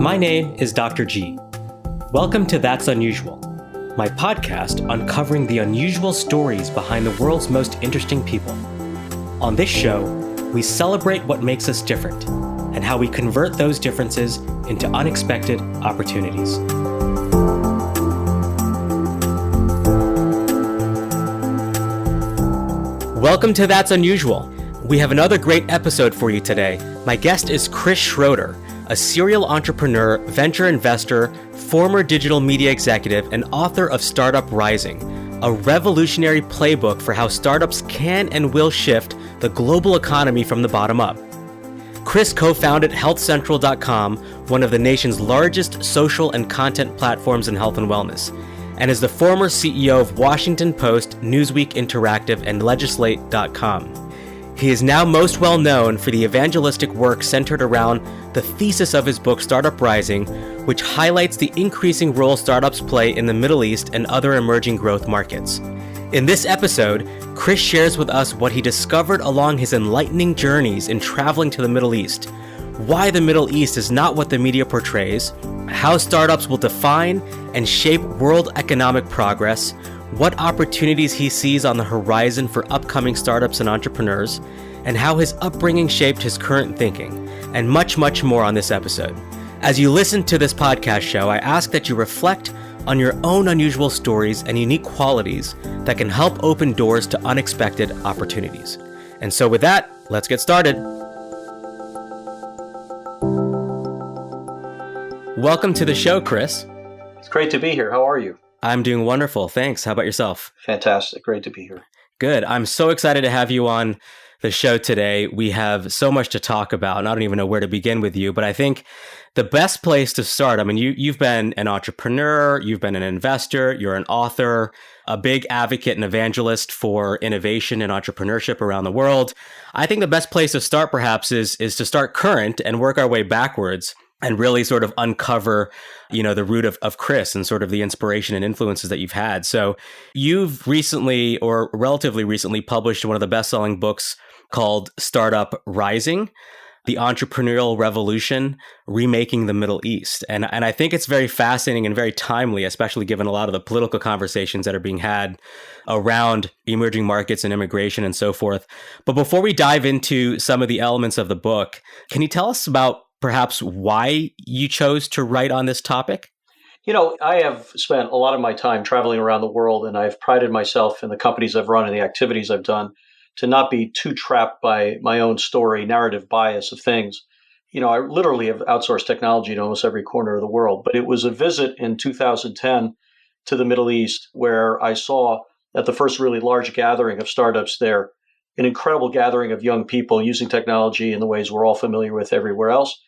My name is Dr.G. Welcome to That's Unusual, my podcast uncovering the unusual stories behind the world's most interesting people. On this show, we celebrate what makes us different and how we convert those differences into unexpected opportunities. Welcome to That's Unusual. We have another great episode for you today. My guest is Chris Schroeder, a serial entrepreneur, venture investor, former digital media executive, and author of Startup Rising, a revolutionary playbook for how startups can and will shift the global economy from the bottom up. Chris co-founded healthcentral.com, one of the nation's largest social and content platforms in health and wellness, and is the former CEO of Washington Post, Newsweek Interactive, and Legislate.com. He is now most well known for the evangelistic work centered around the thesis of his book, Startup Rising, which highlights the increasing role startups play in the Middle East and other emerging growth markets. In this episode, Chris shares with us what he discovered along his enlightening journeys in traveling to the Middle East, why the Middle East is not what the media portrays, how startups will define and shape world economic progress, what opportunities he sees on the horizon for upcoming startups and entrepreneurs, and how his upbringing shaped his current thinking, and much, much more on this episode. As you listen to this podcast show, I ask that you reflect on your own unusual stories and unique qualities that can help open doors to unexpected opportunities. And so with that, let's get started. Welcome to the show, Chris. It's great to be here. How are you? I'm doing wonderful. Thanks. How about yourself? Fantastic. Great to be here. Good. I'm so excited to have you on the show today. We have so much to talk about, and I don't even know where to begin with you, but I think the best place to start, I mean, you've been an entrepreneur, you've been an investor, you're an author, a big advocate and evangelist for innovation and entrepreneurship around the world. I think the best place to start perhaps is to start current and work our way backwards and really sort of uncover, the root of Chris and sort of the inspiration and influences that you've had. So you've recently, or relatively recently, published one of the best-selling books called Startup Rising, The Entrepreneurial Revolution, Remaking the Middle East. And I think it's very fascinating and very timely, especially given a lot of the political conversations that are being had around emerging markets and immigration and so forth. But before we dive into some of the elements of the book, can you tell us about perhaps why you chose to write on this topic? I have spent a lot of my time traveling around the world, and I've prided myself in the companies I've run and the activities I've done to not be too trapped by my own story, narrative bias of things. I literally have outsourced technology to almost every corner of the world, but it was a visit in 2010 to the Middle East where I saw at the first really large gathering of startups there, an incredible gathering of young people using technology in the ways we're all familiar with everywhere else,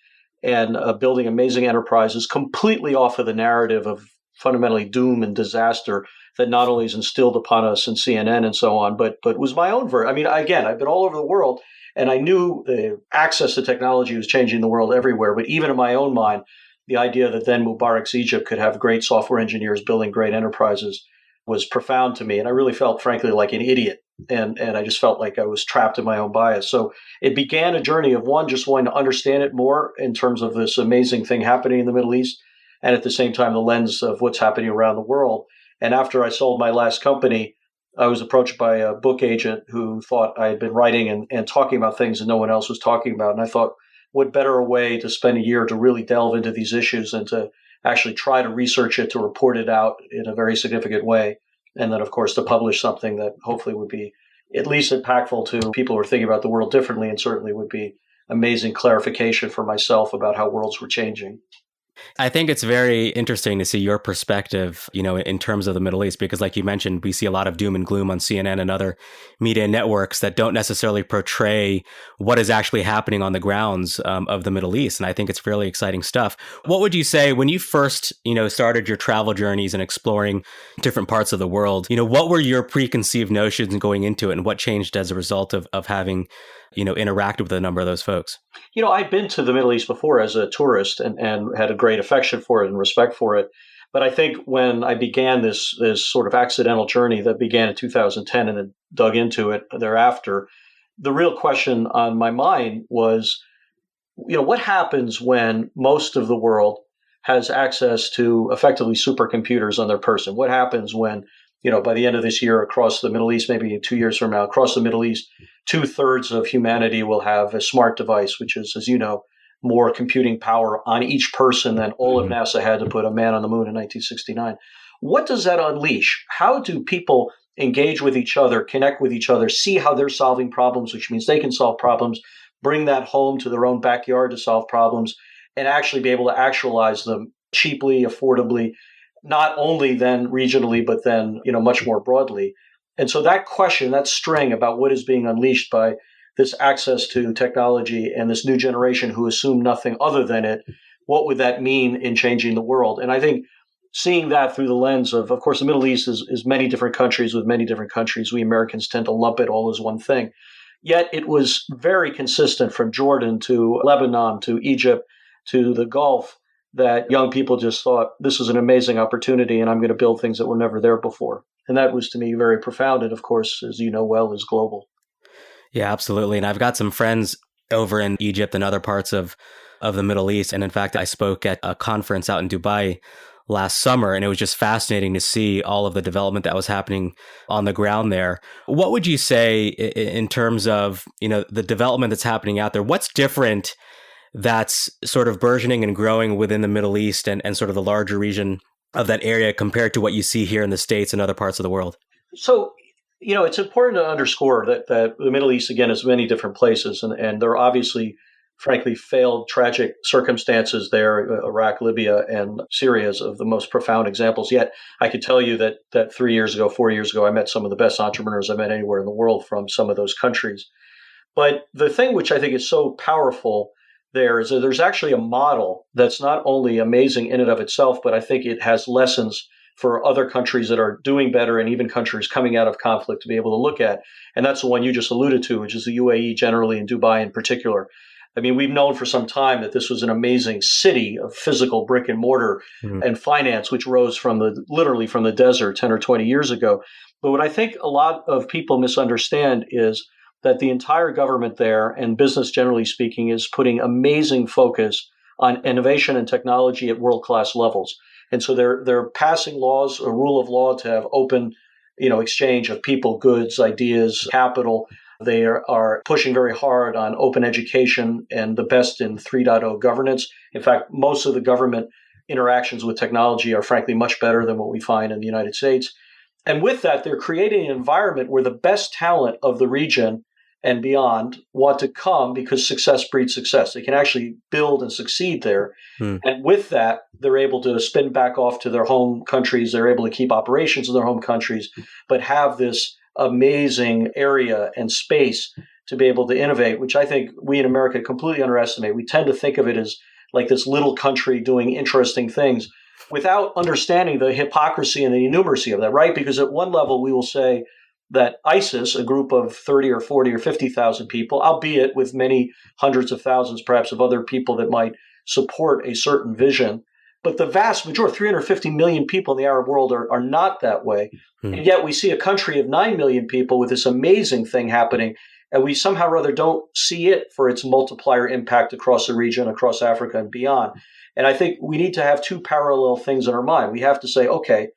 and building amazing enterprises completely off of the narrative of fundamentally doom and disaster that not only is instilled upon us in CNN and so on, but was my own version. I mean, again, I've been all over the world, and I knew the access to technology was changing the world everywhere. But even in my own mind, the idea that then Mubarak's Egypt could have great software engineers building great enterprises was profound to me. And I really felt, frankly, like an idiot. And I just felt like I was trapped in my own bias. So it began a journey of one, just wanting to understand it more in terms of this amazing thing happening in the Middle East, and at the same time, the lens of what's happening around the world. And after I sold my last company, I was approached by a book agent who thought I had been writing and talking about things that no one else was talking about. And I thought, what better a way to spend a year to really delve into these issues and to actually try to research it, to report it out in a very significant way. And then, of course, to publish something that hopefully would be at least impactful to people who are thinking about the world differently, and certainly would be amazing clarification for myself about how worlds were changing. I think it's very interesting to see your perspective, in terms of the Middle East, because like you mentioned, we see a lot of doom and gloom on CNN and other media networks that don't necessarily portray what is actually happening on the grounds of the Middle East. And I think it's fairly exciting stuff. What would you say when you first, started your travel journeys and exploring different parts of the world, what were your preconceived notions going into it, and what changed as a result of having interacted with a number of those folks? I'd been to the Middle East before as a tourist and had a great affection for it and respect for it. But I think when I began this sort of accidental journey that began in 2010 and then dug into it thereafter, the real question on my mind was, what happens when most of the world has access to effectively supercomputers on their person? What happens when, by the end of this year across the Middle East, maybe 2 years from now, across the Middle East, 2/3 of humanity will have a smart device, which is, as you know, more computing power on each person than all of NASA had to put a man on the moon in 1969. What does that unleash? How do people engage with each other, connect with each other, see how they're solving problems, which means they can solve problems, bring that home to their own backyard to solve problems, and actually be able to actualize them cheaply, affordably, not only then regionally, but then, much more broadly. And so that question, that string about what is being unleashed by this access to technology and this new generation who assume nothing other than it, what would that mean in changing the world? And I think seeing that through the lens of course, the Middle East is many different countries with many different countries. We Americans tend to lump it all as one thing. Yet it was very consistent from Jordan to Lebanon to Egypt to the Gulf that young people just thought, this is an amazing opportunity and I'm going to build things that were never there before. And that was to me very profound. And of course, as you know well, is global. Yeah, absolutely. And I've got some friends over in Egypt and other parts of the Middle East. And in fact, I spoke at a conference out in Dubai last summer, and it was just fascinating to see all of the development that was happening on the ground there. What would you say in terms of, the development that's happening out there? What's different that's sort of burgeoning and growing within the Middle East and sort of the larger region of that area compared to what you see here in the States and other parts of the world? So, it's important to underscore that the Middle East, again, is many different places, and there are obviously, frankly, failed, tragic circumstances there. Iraq, Libya, and Syria is of the most profound examples. Yet, I could tell you that 3 years ago, 4 years ago, I met some of the best entrepreneurs I met anywhere in the world from some of those countries. But the thing which I think is so powerful there is that there's actually a model that's not only amazing in and of itself, but I think it has lessons for other countries that are doing better and even countries coming out of conflict to be able to look at. And that's the one you just alluded to, which is the UAE generally and Dubai in particular. I mean, we've known for some time that this was an amazing city of physical brick and mortar and finance, which rose literally from the desert 10 or 20 years ago. But what I think a lot of people misunderstand is that the entire government there and business generally speaking is putting amazing focus on innovation and technology at world-class levels. And so they're passing laws, a rule of law to have open, exchange of people, goods, ideas, capital. They are pushing very hard on open education and the best in 3.0 governance. In fact, most of the government interactions with technology are frankly much better than what we find in the United States. And with that, they're creating an environment where the best talent of the region and beyond want to come because success breeds success. They can actually build and succeed there. And with that, they're able to spin back off to their home countries. They're able to keep operations in their home countries, but have this amazing area and space to be able to innovate, which I think we in America completely underestimate. We tend to think of it as like this little country doing interesting things without understanding the hypocrisy and the innumeracy of that, right? Because at one level, we will say, that ISIS, a group of 30 or 40 or 50,000 people, albeit with many hundreds of thousands perhaps of other people that might support a certain vision, but the vast majority, 350 million people in the Arab world are not that way. And yet we see a country of 9 million people with this amazing thing happening, and we somehow or other don't see it for its multiplier impact across the region, across Africa and beyond. And I think we need to have two parallel things in our mind. We have to say, okay,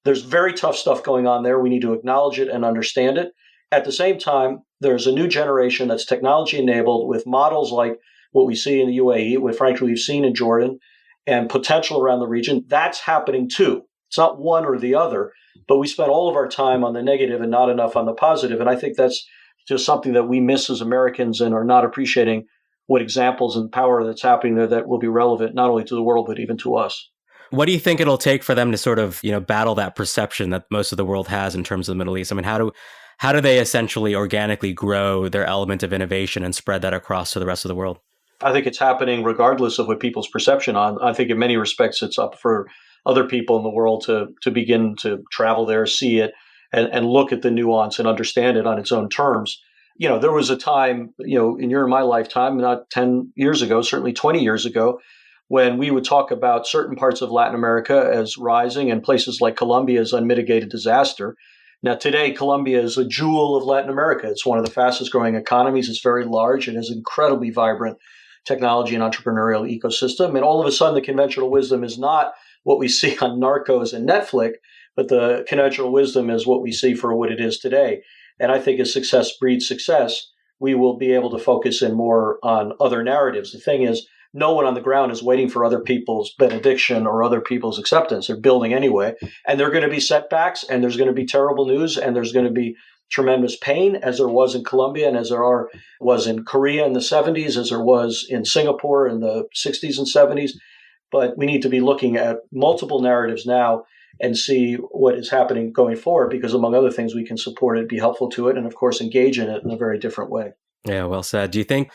there's very tough stuff going on there. We need to acknowledge it and understand it. At the same time, there's a new generation that's technology enabled with models like what we see in the UAE, what frankly we've seen in Jordan, and potential around the region. That's happening too. It's not one or the other, but we spend all of our time on the negative and not enough on the positive. And I think that's just something that we miss as Americans and are not appreciating what examples and power that's happening there that will be relevant not only to the world, but even to us. What do you think it'll take for them to sort of, battle that perception that most of the world has in terms of the Middle East? I mean, how do they essentially organically grow their element of innovation and spread that across to the rest of the world? I think it's happening regardless of what people's perception on. I think in many respects, it's up for other people in the world to begin to travel there, see it, and look at the nuance and understand it on its own terms. There was a time, in your and my lifetime, not 10 years ago, certainly 20 years ago, when we would talk about certain parts of Latin America as rising and places like Colombia as unmitigated disaster. Now, today, Colombia is a jewel of Latin America. It's one of the fastest growing economies. It's very large and is incredibly vibrant technology and entrepreneurial ecosystem. And all of a sudden, the conventional wisdom is not what we see on Narcos and Netflix, but the conventional wisdom is what we see for what it is today. And I think as success breeds success, we will be able to focus in more on other narratives. The thing is, no one on the ground is waiting for other people's benediction or other people's acceptance. They're building anyway. And there are going to be setbacks, and there's going to be terrible news, and there's going to be tremendous pain, as there was in Colombia and as was in Korea in the 70s, as there was in Singapore in the 60s and 70s. But we need to be looking at multiple narratives now and see what is happening going forward, because among other things, we can support it, be helpful to it, and of course, engage in it in a very different way. Yeah, well said. Do you think,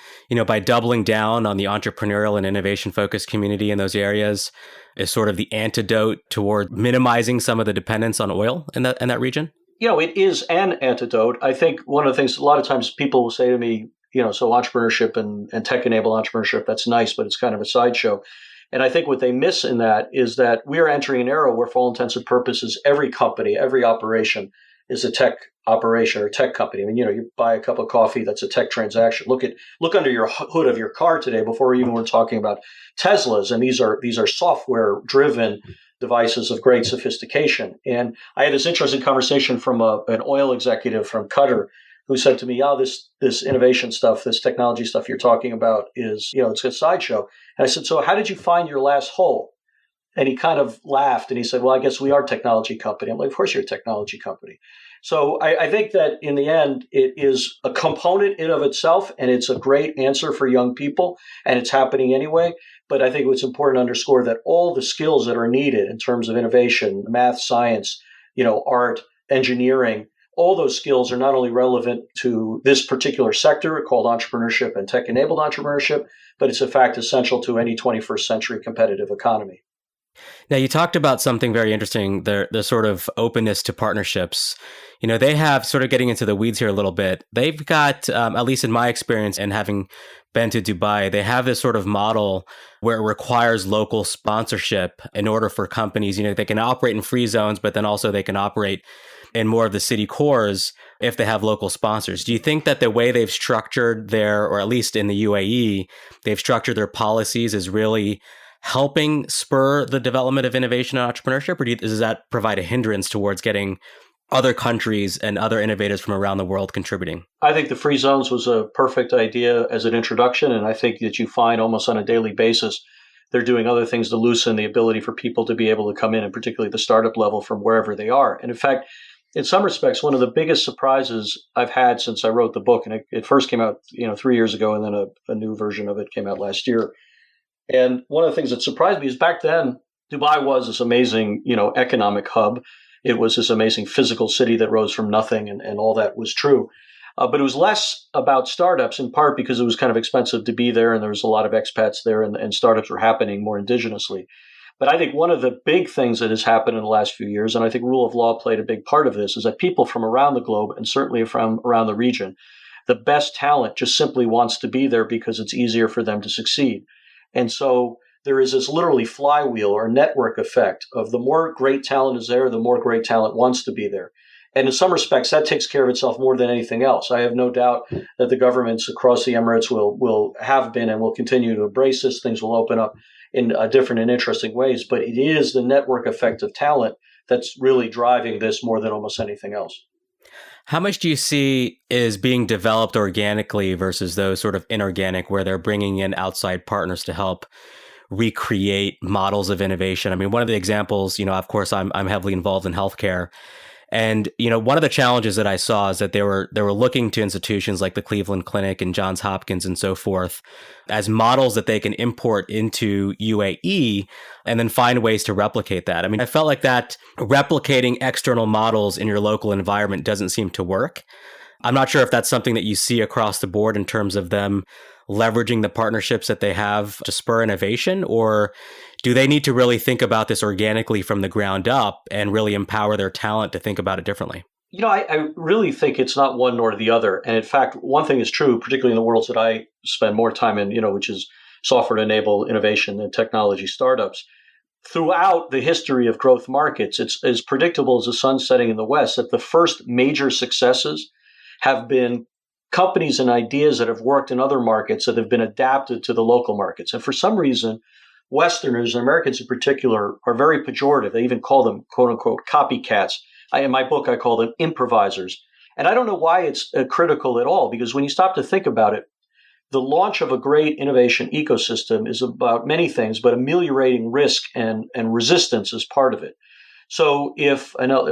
by doubling down on the entrepreneurial and innovation focused community in those areas is sort of the antidote toward minimizing some of the dependence on oil in that region? It is an antidote. I think one of the things, a lot of times people will say to me, so entrepreneurship and tech-enabled entrepreneurship, that's nice, but it's kind of a sideshow. And I think what they miss in that is that we are entering an era where, for all intents and purposes, every company, every operation is a tech operation or a tech company. I mean, you buy a cup of coffee, that's a tech transaction. Look under your hood of your car today before even we're talking about Teslas. And these are software-driven devices of great sophistication. And I had this interesting conversation from an oil executive from Qatar who said to me, this innovation stuff, this technology stuff you're talking about is, it's a sideshow. And I said, so how did you find your last hole? And he kind of laughed and he said, well, I guess we are a technology company. I'm like, of course you're a technology company. So I think that in the end, it is a component in of itself, and it's a great answer for young people, and it's happening anyway. But I think it's important to underscore that all the skills that are needed in terms of innovation, math, science, art, engineering, all those skills are not only relevant to this particular sector called entrepreneurship and tech-enabled entrepreneurship, but it's in fact essential to any 21st century competitive economy. Now, you talked about something very interesting, the sort of openness to partnerships. They have, sort of getting into the weeds here a little bit, they've got, at least in my experience and having been to Dubai, they have this sort of model where it requires local sponsorship in order for companies, they can operate in free zones, but then also they can operate in more of the city cores if they have local sponsors. Do you think that the way they've structured or at least in the UAE, they've structured their policies is really helping spur the development of innovation and entrepreneurship, or does that provide a hindrance towards getting other countries and other innovators from around the world contributing? I think the free zones was a perfect idea as an introduction, and I think that you find almost on a daily basis they're doing other things to loosen the ability for people to be able to come in, and particularly the startup level from wherever they are. And in fact, in some respects, one of the biggest surprises I've had since I wrote the book, and it first came out 3 years ago, and then a new version of it came out last year. And one of the things that surprised me is back then, Dubai was this amazing, economic hub. It was this amazing physical city that rose from nothing, and all that was true. But it was less about startups, in part because it was kind of expensive to be there, and there was a lot of expats there, and startups were happening more indigenously. But I think one of the big things that has happened in the last few years, and I think rule of law played a big part of this, is that people from around the globe, and certainly from around the region, the best talent just simply wants to be there because it's easier for them to succeed. And so there is this literally flywheel or network effect of the more great talent is there, the more great talent wants to be there. And in some respects, that takes care of itself more than anything else. I have no doubt that the governments across the Emirates will have been and will continue to embrace this. Things will open up in different and interesting ways. But it is the network effect of talent that's really driving this more than almost anything else. How much do you see is being developed organically versus those sort of inorganic, where they're bringing in outside partners to help recreate models of innovation? I mean, one of the examples, of course, I'm heavily involved in healthcare. And, one of the challenges that I saw is that they were looking to institutions like the Cleveland Clinic and Johns Hopkins and so forth as models that they can import into UAE and then find ways to replicate that. I mean, I felt like that replicating external models in your local environment doesn't seem to work. I'm not sure if that's something that you see across the board in terms of them leveraging the partnerships that they have to spur innovation, or do they need to really think about this organically from the ground up and really empower their talent to think about it differently? I really think it's not one nor the other. And in fact, one thing is true, particularly in the worlds that I spend more time in, which is software to enable innovation and technology startups. Throughout the history of growth markets, it's as predictable as the sun setting in the West that the first major successes have been companies and ideas that have worked in other markets that have been adapted to the local markets. And for some reason, Westerners, and Americans in particular, are very pejorative. They even call them, quote unquote, copycats. In my book, I call them improvisers. And I don't know why it's critical at all, because when you stop to think about it, the launch of a great innovation ecosystem is about many things, but ameliorating risk and resistance is part of it. So in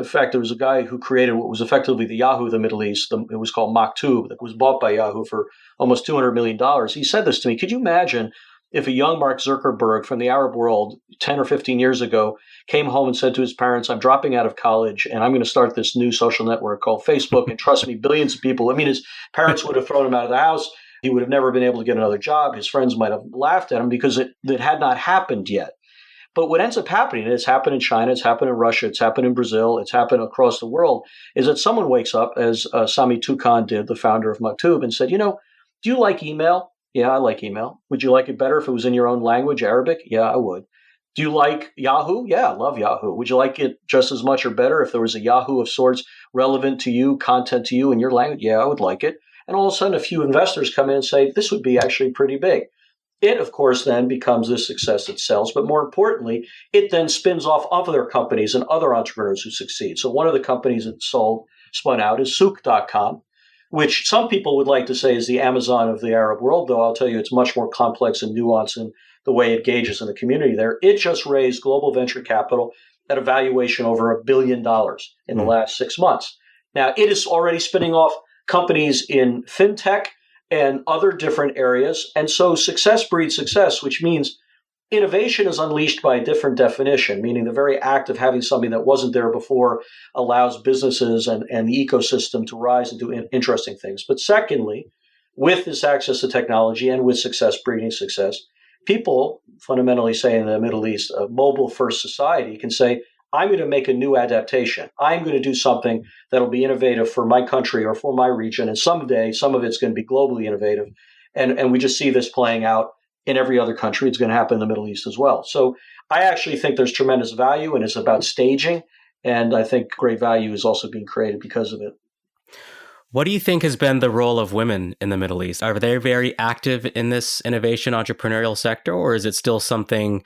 fact, there was a guy who created what was effectively the Yahoo of the Middle East. It was called Maktub, that was bought by Yahoo for almost $200 million. He said this to me: could you imagine if a young Mark Zuckerberg from the Arab world 10 or 15 years ago came home and said to his parents, I'm dropping out of college and I'm going to start this new social network called Facebook, and trust me, billions of people. I mean, his parents would have thrown him out of the house. He would have never been able to get another job. His friends might have laughed at him because it had not happened yet. But what ends up happening, and it's happened in China, it's happened in Russia, it's happened in Brazil, it's happened across the world, is that someone wakes up, as Sami Toukan did, the founder of Maktub, and said, do you like email? Yeah, I like email. Would you like it better if it was in your own language, Arabic? Yeah, I would. Do you like Yahoo? Yeah, I love Yahoo. Would you like it just as much or better if there was a Yahoo of sorts relevant to you, content to you in your language? Yeah, I would like it. And all of a sudden, a few investors come in and say, this would be actually pretty big. It, of course, then becomes this success that sells. But more importantly, it then spins off other companies and other entrepreneurs who succeed. So one of the companies that spun out is Souq.com, which some people would like to say is the Amazon of the Arab world, though I'll tell you it's much more complex and nuanced in the way it gauges in the community there. It just raised global venture capital at a valuation over $1 billion in the last 6 months. Now, it is already spinning off companies in fintech and other different areas. And so success breeds success, which means innovation is unleashed by a different definition, meaning the very act of having something that wasn't there before allows businesses and the ecosystem to rise and do interesting things. But secondly, with this access to technology and with success breeding success, people fundamentally say in the Middle East, a mobile first society can say, I'm going to make a new adaptation. I'm going to do something that'll be innovative for my country or for my region. And someday, some of it's going to be globally innovative. And we just see this playing out in every other country. It's going to happen in the Middle East as well. So I actually think there's tremendous value, and it's about staging. And I think great value is also being created because of it. What do you think has been the role of women in the Middle East? Are they very active in this innovation entrepreneurial sector, or is it still something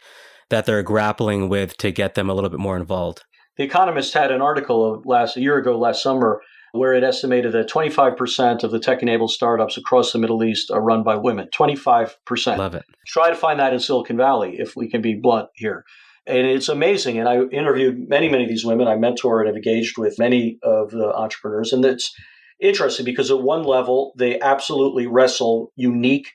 that they're grappling with to get them a little bit more involved? The Economist had an article last summer, where it estimated that 25% of the tech-enabled startups across the Middle East are run by women. 25%. Love it. Try to find that in Silicon Valley, if we can be blunt here. And it's amazing. And I interviewed many of these women. I mentor and have engaged with many of the entrepreneurs. And it's interesting because at one level, they absolutely wrestle unique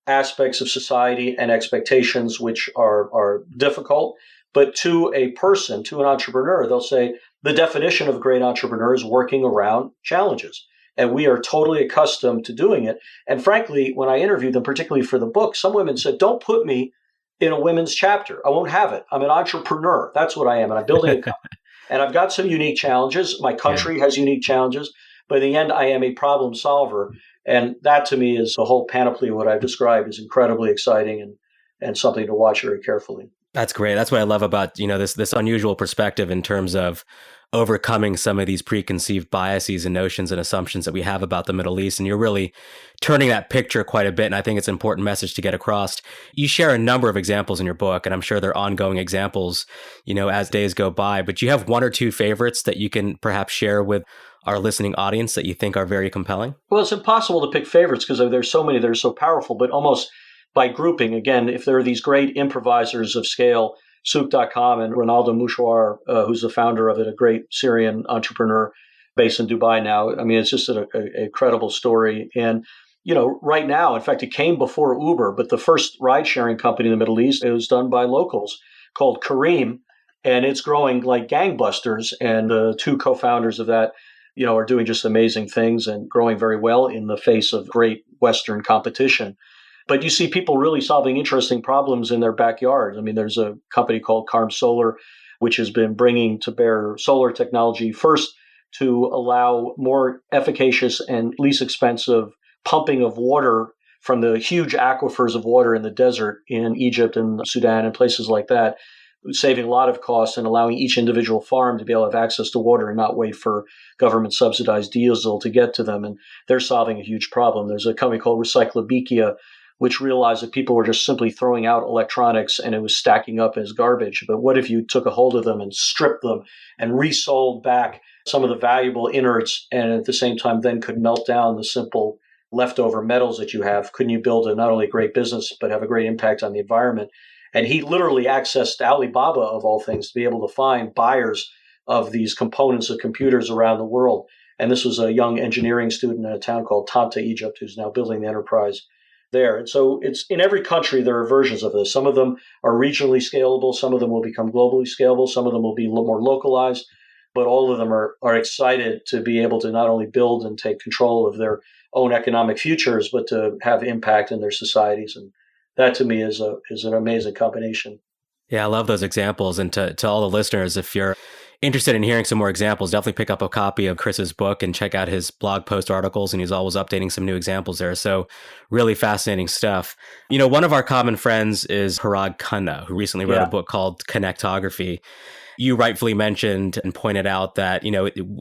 aspects of society and expectations, which are difficult. But to a person, to an entrepreneur, they'll say the definition of a great entrepreneur is working around challenges. And we are totally accustomed to doing it. And frankly, when I interviewed them, particularly for the book, some women said, don't put me in a women's chapter. I won't have it. I'm an entrepreneur. That's what I am. And I'm building a company. And I've got some unique challenges. My country has unique challenges. But in the end, I am a problem solver. And that to me is the whole panoply of what I've described is incredibly exciting and something to watch very carefully. That's great. That's what I love about, this unusual perspective in terms of overcoming some of these preconceived biases and notions and assumptions that we have about the Middle East. And you're really turning that picture quite a bit. And I think it's an important message to get across. You share a number of examples in your book, and I'm sure they're ongoing examples, as days go by. But do you have one or two favorites that you can perhaps share with our listening audience that you think are very compelling? Well, it's impossible to pick favorites because there's so many that are so powerful, but almost by grouping, again, if there are these great improvisers of scale, Souq.com and Ronaldo Mouchouar, who's the founder of it, a great Syrian entrepreneur based in Dubai now. I mean, it's just an incredible story. And, right now, in fact, it came before Uber, but the first ride-sharing company in the Middle East, it was done by locals called Careem, and it's growing like gangbusters. And the two co-founders of that, are doing just amazing things and growing very well in the face of great Western competition. But you see people really solving interesting problems in their backyards. I mean, there's a company called Carm Solar, which has been bringing to bear solar technology first to allow more efficacious and least expensive pumping of water from the huge aquifers of water in the desert in Egypt and Sudan and places like that. saving a lot of costs and allowing each individual farm to be able to have access to water and not wait for government subsidized diesel to get to them. And they're solving a huge problem. There's a company called Recyclabikia, which realized that people were just simply throwing out electronics and it was stacking up as garbage. But what if you took a hold of them and stripped them and resold back some of the valuable inerts and at the same time then could melt down the simple leftover metals that you have? Couldn't you build not only a great business, but have a great impact on the environment? And he literally accessed Alibaba, of all things, to be able to find buyers of these components of computers around the world. And this was a young engineering student in a town called Tanta, Egypt, who's now building the enterprise there. And so it's in every country, there are versions of this. Some of them are regionally scalable. Some of them will become globally scalable. Some of them will be a little more localized. But all of them are excited to be able to not only build and take control of their own economic futures, but to have impact in their societies. And that to me is an amazing combination. Yeah, I love those examples. And to all the listeners, if you're interested in hearing some more examples, definitely pick up a copy of Chris's book and check out his blog post articles. And he's always updating some new examples there. So really fascinating stuff. One of our common friends is Parag Khanna, who recently wrote a book called Connectography. You rightfully mentioned and pointed out that,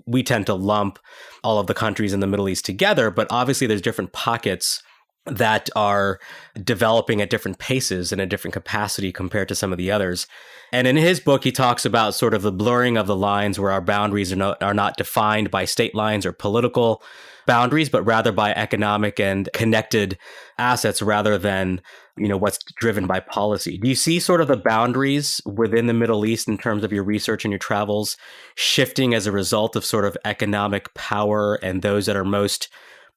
we tend to lump all of the countries in the Middle East together, but obviously there's different pockets that are developing at different paces and a different capacity compared to some of the others. And in his book, he talks about sort of the blurring of the lines where our boundaries are not defined by state lines or political boundaries, but rather by economic and connected assets rather than, what's driven by policy. Do you see sort of the boundaries within the Middle East in terms of your research and your travels shifting as a result of sort of economic power and those that are most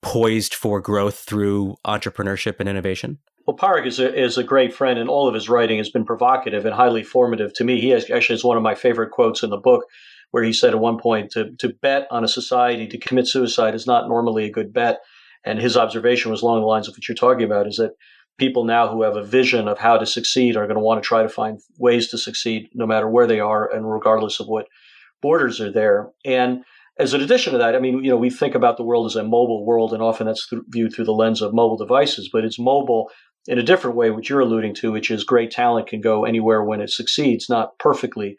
poised for growth through entrepreneurship and innovation? Well, Parag is a great friend, and all of his writing has been provocative and highly formative to me. He actually has one of my favorite quotes in the book, where he said at one point, to bet on a society to commit suicide is not normally a good bet. And his observation was along the lines of what you're talking about, is that people now who have a vision of how to succeed are going to want to try to find ways to succeed no matter where they are and regardless of what borders are there. And as an addition to that, we think about the world as a mobile world, and often that's viewed through the lens of mobile devices, but it's mobile in a different way, which you're alluding to, which is great talent can go anywhere when it succeeds, not perfectly,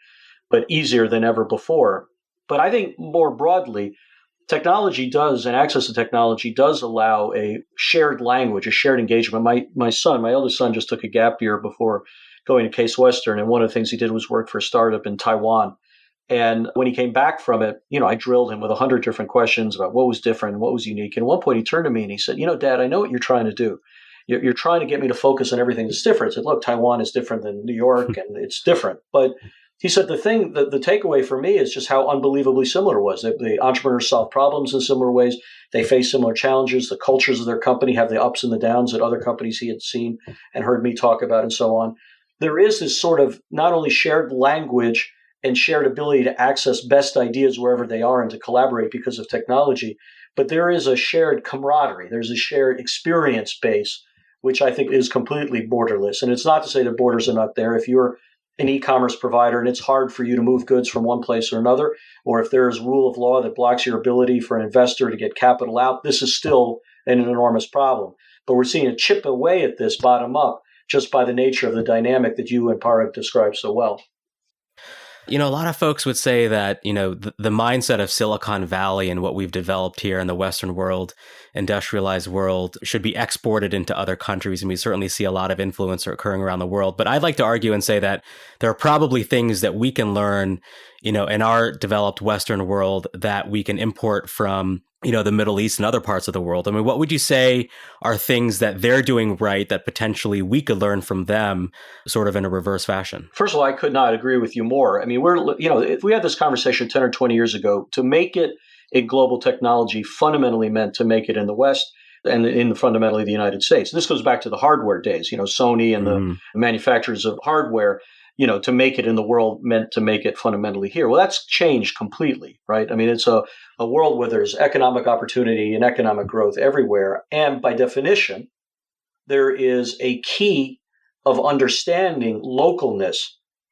but easier than ever before. But I think more broadly, technology does, and access to technology does allow a shared language, a shared engagement. My eldest son just took a gap year before going to Case Western, and one of the things he did was work for a startup in Taiwan. And when he came back from it, I drilled him with 100 different questions about what was different and what was unique. And at one point he turned to me and he said, Dad, I know what you're trying to do. You're trying to get me to focus on everything that's different. I said, look, Taiwan is different than New York and it's different. But he said the takeaway for me is just how unbelievably similar it was. The entrepreneurs solve problems in similar ways. They face similar challenges. The cultures of their company have the ups and the downs that other companies he had seen and heard me talk about and so on. There is this sort of not only shared language and shared ability to access best ideas wherever they are and to collaborate because of technology, but there is a shared camaraderie. There's a shared experience base, which I think is completely borderless. And it's not to say that borders are not there. If you're an e-commerce provider and it's hard for you to move goods from one place or another, or if there's rule of law that blocks your ability for an investor to get capital out, this is still an enormous problem. But we're seeing it chip away at this bottom up just by the nature of the dynamic that you and Parag described so well. A lot of folks would say that, the mindset of Silicon Valley and what we've developed here in the Western world, industrialized world, should be exported into other countries. And we certainly see a lot of influence occurring around the world. But I'd like to argue and say that there are probably things that we can learn, in our developed Western world that we can import from, the Middle East and other parts of the world. What would you say are things that they're doing right that potentially we could learn from them sort of in a reverse fashion? First of all, I could not agree with you more. If we had this conversation 10 or 20 years ago, to make it a global technology fundamentally meant to make it in the West and in fundamentally the United States. And this goes back to the hardware days, Sony and the manufacturers of hardware. To make it in the world meant to make it fundamentally here. Well, that's changed completely, right? It's a world where there's economic opportunity and economic growth everywhere. And by definition, there is a key of understanding localness,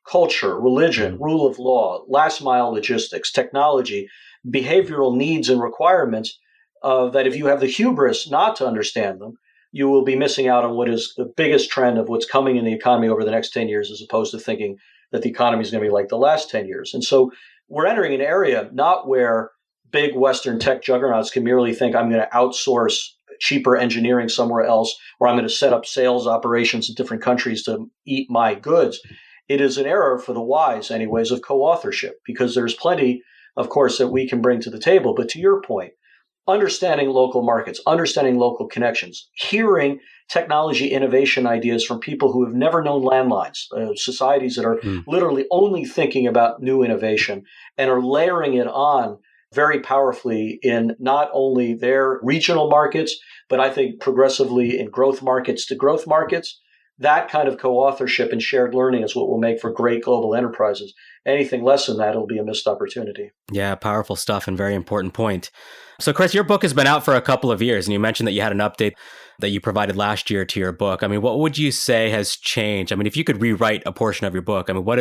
culture, religion, rule of law, last mile logistics, technology, behavioral needs and requirements that if you have the hubris not to understand them, you will be missing out on what is the biggest trend of what's coming in the economy over the next 10 years, as opposed to thinking that the economy is going to be like the last 10 years. And so we're entering an area not where big Western tech juggernauts can merely think, I'm going to outsource cheaper engineering somewhere else, or I'm going to set up sales operations in different countries to eat my goods. It is an era for the wise, anyways, of co-authorship, because there's plenty, of course, that we can bring to the table. But to your point, understanding local markets, understanding local connections, hearing technology innovation ideas from people who have never known landlines, societies that are literally only thinking about new innovation and are layering it on very powerfully in not only their regional markets, but I think progressively in growth markets to growth markets. That kind of co-authorship and shared learning is what will make for great global enterprises. Anything less than that, it'll be a missed opportunity. Yeah, powerful stuff and very important point. So, Chris, your book has been out for a couple of years, and you mentioned that you had an update that you provided last year to your book. I mean, what would you say has changed? I mean, if you could rewrite a portion of your book, I mean, what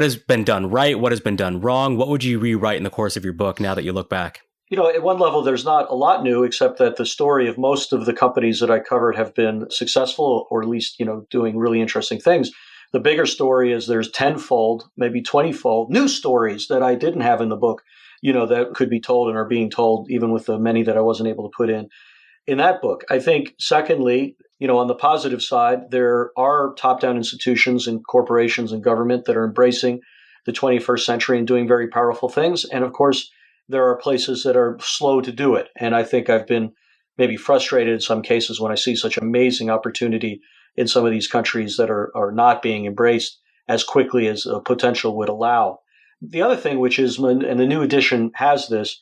has been done right? What has been done wrong? What would you rewrite in the course of your book now that you look back? At one level, there's not a lot new, except that the story of most of the companies that I covered have been successful, or at least, doing really interesting things. The bigger story is there's tenfold, maybe 20-fold new stories that I didn't have in the book, that could be told and are being told, even with the many that I wasn't able to put in that book. I think, secondly, on the positive side, there are top-down institutions and corporations and government that are embracing the 21st century and doing very powerful things. And of course, there are places that are slow to do it. And I think I've been maybe frustrated in some cases when I see such amazing opportunity in some of these countries that are not being embraced as quickly as potential would allow. The other thing, which is, and the new edition has this,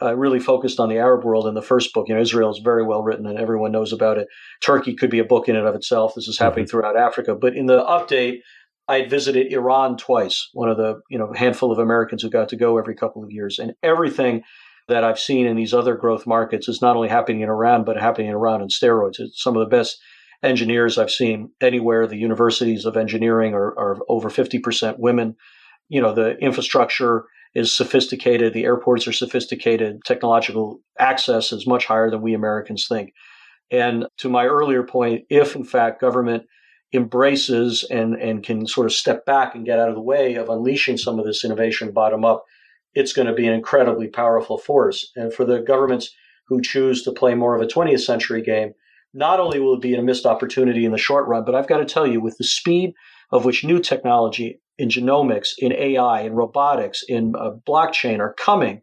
really focused on the Arab world in the first book. Israel is very well written and everyone knows about it. Turkey could be a book in and of itself. This is happening throughout Africa. But in the update, I had visited Iran twice, one of the handful of Americans who got to go every couple of years. And everything that I've seen in these other growth markets is not only happening in Iran, but happening in Iran on steroids. It's some of the best engineers I've seen anywhere. The universities of engineering are over 50% women. The infrastructure is sophisticated. The airports are sophisticated. Technological access is much higher than we Americans think. And to my earlier point, if in fact government embraces and can sort of step back and get out of the way of unleashing some of this innovation bottom up, it's going to be an incredibly powerful force. And for the governments who choose to play more of a 20th century game, not only will it be a missed opportunity in the short run, but I've got to tell you, with the speed of which new technology in genomics, in AI, in robotics, in blockchain are coming,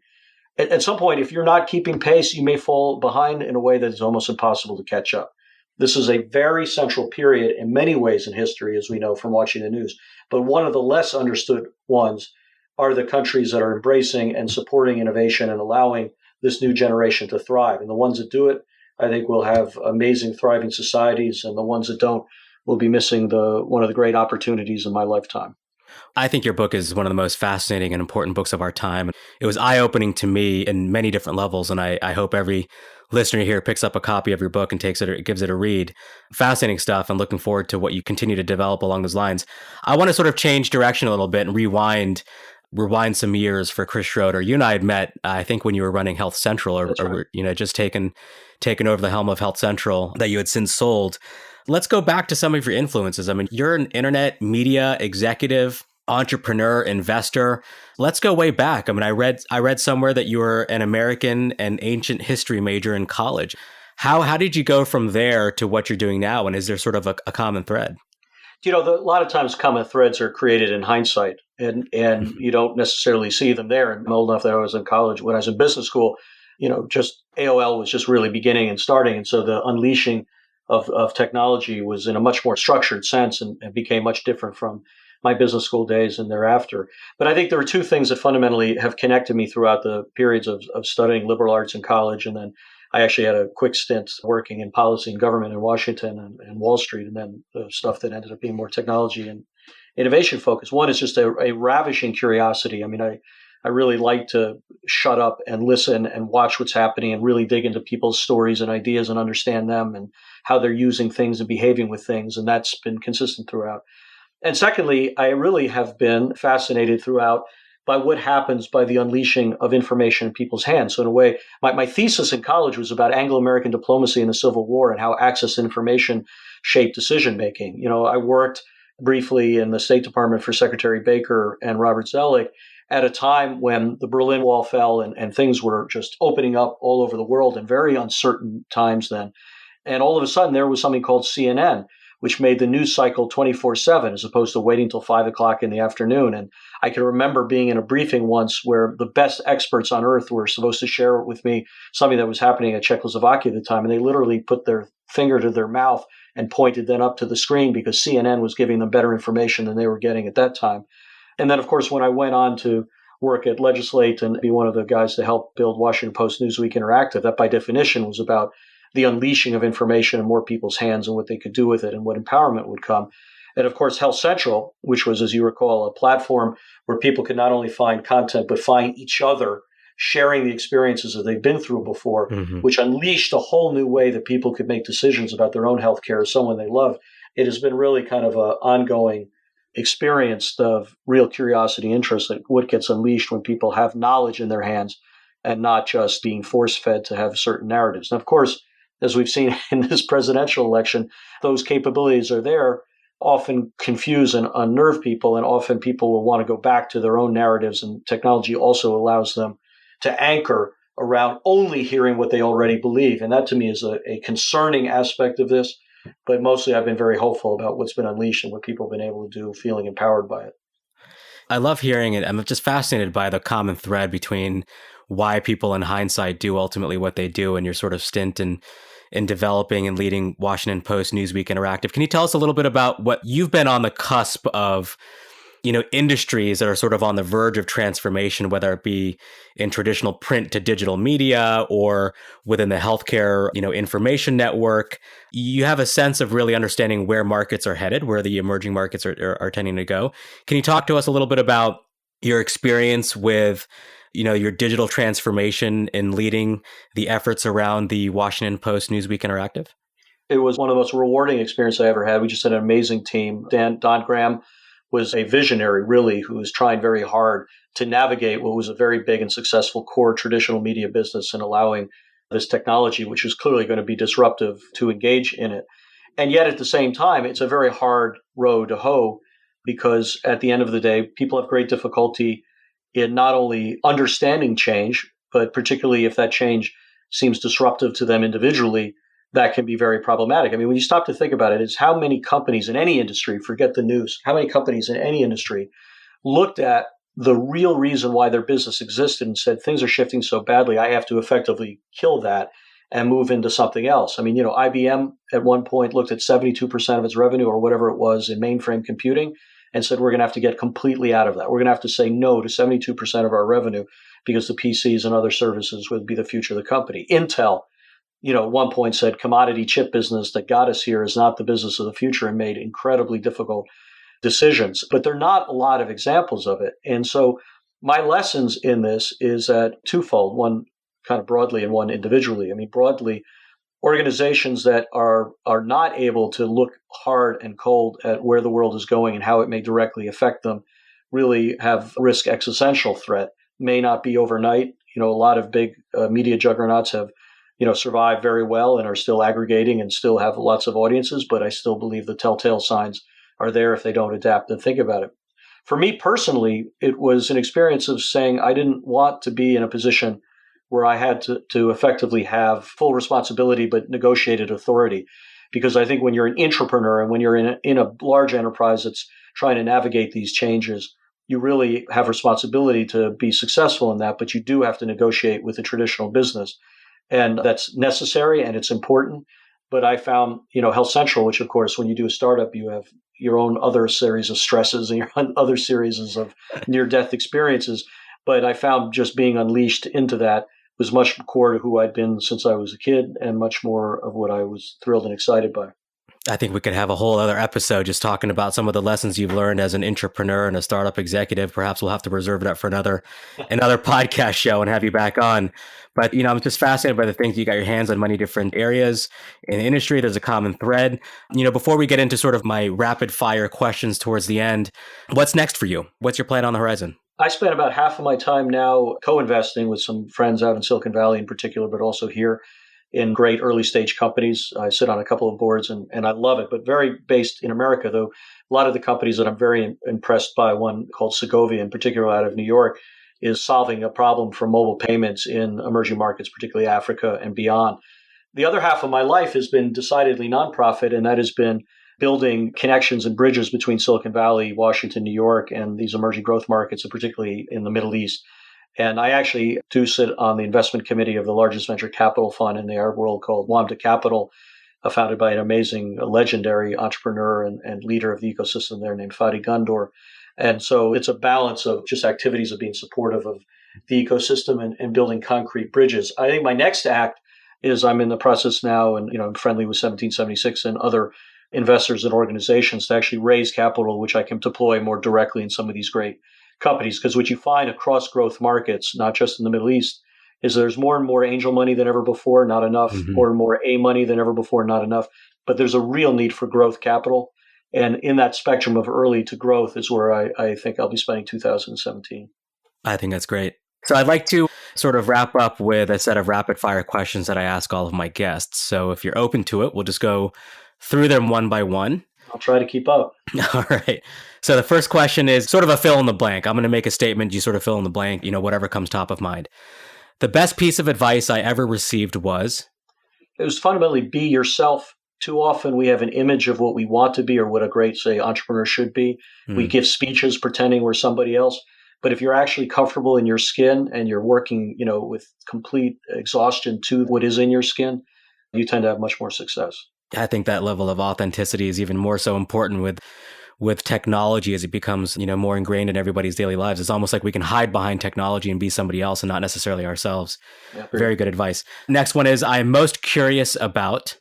at some point, if you're not keeping pace, you may fall behind in a way that is almost impossible to catch up. This is a very central period in many ways in history, as we know from watching the news. But one of the less understood ones are the countries that are embracing and supporting innovation and allowing this new generation to thrive. And the ones that do it, I think, will have amazing, thriving societies. And the ones that don't will be missing one of the great opportunities in my lifetime. I think your book is one of the most fascinating and important books of our time. It was eye-opening to me in many different levels, and I hope every listener here picks up a copy of your book and gives it a read. Fascinating stuff, and looking forward to what you continue to develop along those lines. I want to sort of change direction a little bit and rewind some years for Chris Schroeder. You and I had met, I think, when you were running Health Central, or just taken over the helm of Health Central that you had since sold. Let's go back to some of your influences. I mean, you're an internet media executive, entrepreneur, investor. Let's go way back. I mean, I read somewhere that you were an American and ancient history major in college. How did you go from there to what you're doing now? And is there sort of a common thread? A lot of times common threads are created in hindsight, and you don't necessarily see them there. And I'm old enough that I was in college. When I was in business school, just AOL was just really beginning and starting. And so the unleashing of technology was in a much more structured sense and became much different from my business school days and thereafter. But I think there are two things that fundamentally have connected me throughout the periods of studying liberal arts in college. And then I actually had a quick stint working in policy and government in Washington and Wall Street, and then the stuff that ended up being more technology and innovation focused. One is just a ravishing curiosity. I mean, I really like to shut up and listen and watch what's happening and really dig into people's stories and ideas and understand them and how they're using things and behaving with things. And that's been consistent throughout. And secondly, I really have been fascinated throughout by what happens by the unleashing of information in people's hands. So in a way, my thesis in college was about Anglo-American diplomacy in the Civil War and how access to information shaped decision-making. I worked briefly in the State Department for Secretary Baker and Robert Zoellick at a time when the Berlin Wall fell and things were just opening up all over the world in very uncertain times then. And all of a sudden, there was something called CNN, which made the news cycle 24/7 as opposed to waiting till 5 o'clock in the afternoon. And I can remember being in a briefing once where the best experts on earth were supposed to share with me something that was happening at Czechoslovakia at the time. And they literally put their finger to their mouth and pointed then up to the screen because CNN was giving them better information than they were getting at that time. And then, of course, when I went on to work at Legislate and be one of the guys to help build Washington Post Newsweek Interactive, that by definition was about the unleashing of information in more people's hands and what they could do with it and what empowerment would come. And of course, Health Central, which was, as you recall, a platform where people could not only find content, but find each other sharing the experiences that they've been through before, which unleashed a whole new way that people could make decisions about their own healthcare as someone they love. It has been really kind of an ongoing experience of real curiosity, interest that what gets unleashed when people have knowledge in their hands and not just being force-fed to have certain narratives. And of course, as we've seen in this presidential election, those capabilities are there, often confuse and unnerve people, and often people will want to go back to their own narratives, and technology also allows them to anchor around only hearing what they already believe. And that to me is a concerning aspect of this, but mostly I've been very hopeful about what's been unleashed and what people have been able to do, feeling empowered by it. I love hearing it. I'm just fascinated by the common thread between why people in hindsight do ultimately what they do and your sort of stint in developing and leading Washington Post Newsweek Interactive. Can you tell us a little bit about what you've been on the cusp of, industries that are sort of on the verge of transformation, whether it be in traditional print to digital media or within the healthcare, information network? You have a sense of really understanding where markets are headed, where the emerging markets are tending to go. Can you talk to us a little bit about your experience with your digital transformation in leading the efforts around the Washington Post Newsweek Interactive? It was one of the most rewarding experiences I ever had. We just had an amazing team. Don Graham was a visionary, really, who was trying very hard to navigate what was a very big and successful core traditional media business and allowing this technology, which is clearly going to be disruptive, to engage in it. And yet at the same time, it's a very hard row to hoe because at the end of the day, people have great difficulty in not only understanding change, but particularly if that change seems disruptive to them individually, that can be very problematic. I mean, when you stop to think about it, it's how many companies in any industry, forget the news, how many companies in any industry looked at the real reason why their business existed and said, things are shifting so badly, I have to effectively kill that and move into something else. I mean, IBM at one point looked at 72% of its revenue or whatever it was in mainframe computing and said, we're going to have to get completely out of that. We're going to have to say no to 72% of our revenue because the PCs and other services would be the future of the company. Intel, at one point said commodity chip business that got us here is not the business of the future and made incredibly difficult decisions. But there are not a lot of examples of it. And so my lessons in this is that twofold, one kind of broadly and one individually. I mean, broadly, organizations that are not able to look hard and cold at where the world is going and how it may directly affect them really have risk existential threat. May not be overnight. A lot of big media juggernauts have survived very well and are still aggregating and still have lots of audiences, but I still believe the telltale signs are there if they don't adapt and think about it. For me personally, it was an experience of saying I didn't want to be in a position where I had to effectively have full responsibility but negotiated authority. Because I think when you're an entrepreneur and when you're in a large enterprise that's trying to navigate these changes, you really have responsibility to be successful in that, but you do have to negotiate with the traditional business. And that's necessary and it's important. But I found, Health Central, which of course, when you do a startup, you have your own other series of stresses and your own other series of near-death experiences. But I found just being unleashed into that was much core to who I'd been since I was a kid and much more of what I was thrilled and excited by. I think we could have a whole other episode just talking about some of the lessons you've learned as an entrepreneur and a startup executive. Perhaps we'll have to reserve that for another podcast show and have you back on. But, I'm just fascinated by the things you got your hands on many different areas in the industry. There's a common thread. Before we get into sort of my rapid fire questions towards the end, what's next for you? What's your plan on the horizon? I spend about half of my time now co-investing with some friends out in Silicon Valley in particular, but also here in great early stage companies. I sit on a couple of boards and I love it, but very based in America, though. A lot of the companies that I'm very impressed by, one called Segovia in particular out of New York, is solving a problem for mobile payments in emerging markets, particularly Africa and beyond. The other half of my life has been decidedly nonprofit, and that has been building connections and bridges between Silicon Valley, Washington, New York, and these emerging growth markets, and particularly in the Middle East. And I actually do sit on the investment committee of the largest venture capital fund in the Arab world called WAMDA Capital, founded by an amazing, legendary entrepreneur and leader of the ecosystem there named Fadi Gundor. And so it's a balance of just activities of being supportive of the ecosystem and building concrete bridges. I think my next act is I'm in the process now, and I'm friendly with 1776 and other investors and organizations to actually raise capital, which I can deploy more directly in some of these great companies. Because what you find across growth markets, not just in the Middle East, is there's more and more angel money than ever before, not enough, more and more A money than ever before, not enough. But there's a real need for growth capital. And in that spectrum of early to growth is where I think I'll be spending 2017. I think that's great. So I'd like to sort of wrap up with a set of rapid fire questions that I ask all of my guests. So if you're open to it, we'll just go through them one by one. I'll try to keep up. All right. So the first question is sort of a fill in the blank. I'm going to make a statement. You sort of fill in the blank, whatever comes top of mind. The best piece of advice I ever received was? It was fundamentally be yourself. Too often we have an image of what we want to be or what a great, say, entrepreneur should be. We give speeches pretending we're somebody else. But if you're actually comfortable in your skin and you're working, with complete exhaustion to what is in your skin, you tend to have much more success. I think that level of authenticity is even more so important with technology as it becomes, more ingrained in everybody's daily lives. It's almost like we can hide behind technology and be somebody else and not necessarily ourselves. Yeah, very good advice. Next one is, I am most curious about...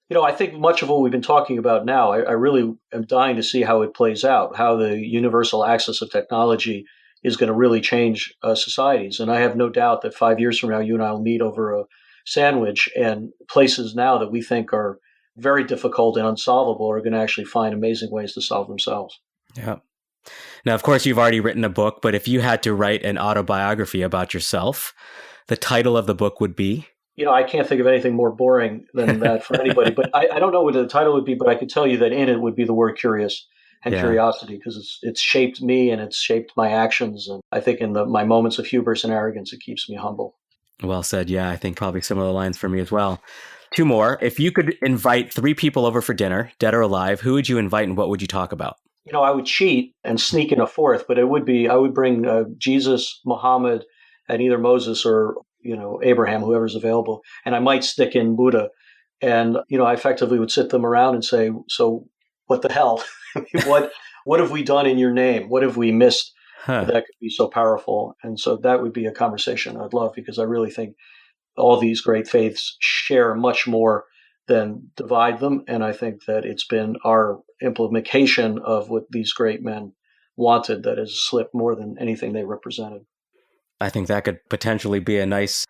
I think much of what we've been talking about now, I really am dying to see how it plays out, how the universal access of technology is going to really change societies. And I have no doubt that 5 years from now, you and I will meet over a sandwich, and places now that we think are very difficult and unsolvable are going to actually find amazing ways to solve themselves. Yeah. Now, of course, you've already written a book, but if you had to write an autobiography about yourself, the title of the book would be? I can't think of anything more boring than that for anybody. But I don't know what the title would be, but I could tell you that in it would be the word curious and curiosity, because it's shaped me and it's shaped my actions. And I think in my moments of hubris and arrogance, it keeps me humble. Well said. Yeah, I think probably similar lines for me as well. Two more. If you could invite 3 people over for dinner, dead or alive, who would you invite and what would you talk about? I would cheat and sneak in a fourth, but I would bring Jesus, Muhammad, and either Moses or Abraham, whoever's available. And I might stick in Buddha. And, I effectively would sit them around and say, so what the hell? What have we done in your name? What have we missed that could be so powerful? And so that would be a conversation I'd love, because I really think all these great faiths share much more than divide them. And I think that it's been our implementation of what these great men wanted that has slipped more than anything they represented. I think that could potentially be a nice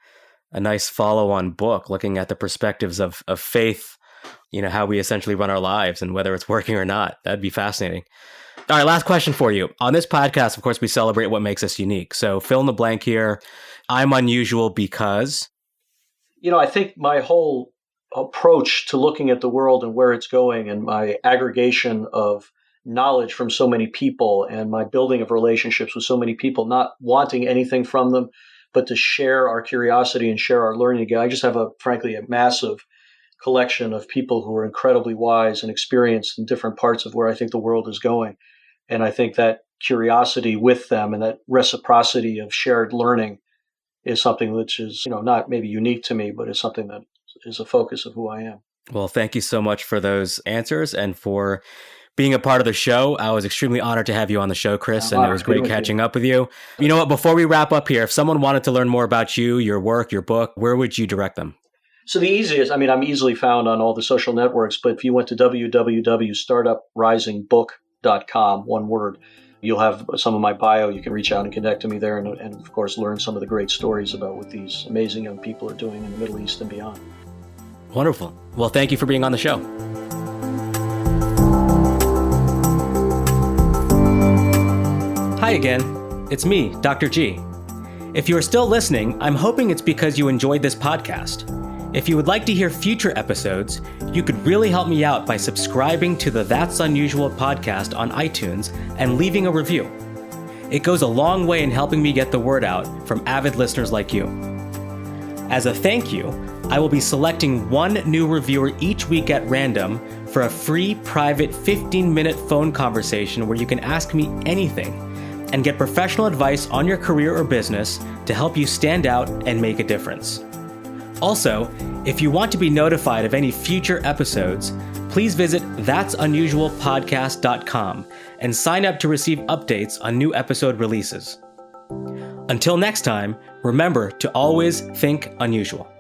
follow-on book, looking at the perspectives of faith, how we essentially run our lives and whether it's working or not. That'd be fascinating. All right, last question for you. On this podcast, of course, we celebrate what makes us unique. So fill in the blank here. I'm unusual because? I think my whole approach to looking at the world and where it's going, and my aggregation of knowledge from so many people and my building of relationships with so many people, not wanting anything from them, but to share our curiosity and share our learning again. I just have frankly, a massive collection of people who are incredibly wise and experienced in different parts of where I think the world is going. And I think that curiosity with them and that reciprocity of shared learning is something which is, not maybe unique to me, but is something that is a focus of who I am. Well, thank you so much for those answers and for being a part of the show. I was extremely honored to have you on the show, Chris, and it was great catching up with you. You know what? Before we wrap up here, if someone wanted to learn more about you, your work, your book, where would you direct them? So the easiest, I'm easily found on all the social networks, but if you went to www.startuprisingbook.com, one word, you'll have some of my bio. You can reach out and connect to me there and of course, learn some of the great stories about what these amazing young people are doing in the Middle East and beyond. Wonderful. Well, thank you for being on the show. Hi again. It's me, Dr.G. If you are still listening, I'm hoping it's because you enjoyed this podcast. If you would like to hear future episodes, you could really help me out by subscribing to the That's Unusual podcast on iTunes and leaving a review. It goes a long way in helping me get the word out from avid listeners like you. As a thank you, I will be selecting one new reviewer each week at random for a free private 15-minute phone conversation where you can ask me anything and get professional advice on your career or business to help you stand out and make a difference. Also, if you want to be notified of any future episodes, please visit that'sunusualpodcast.com and sign up to receive updates on new episode releases. Until next time, remember to always think unusual.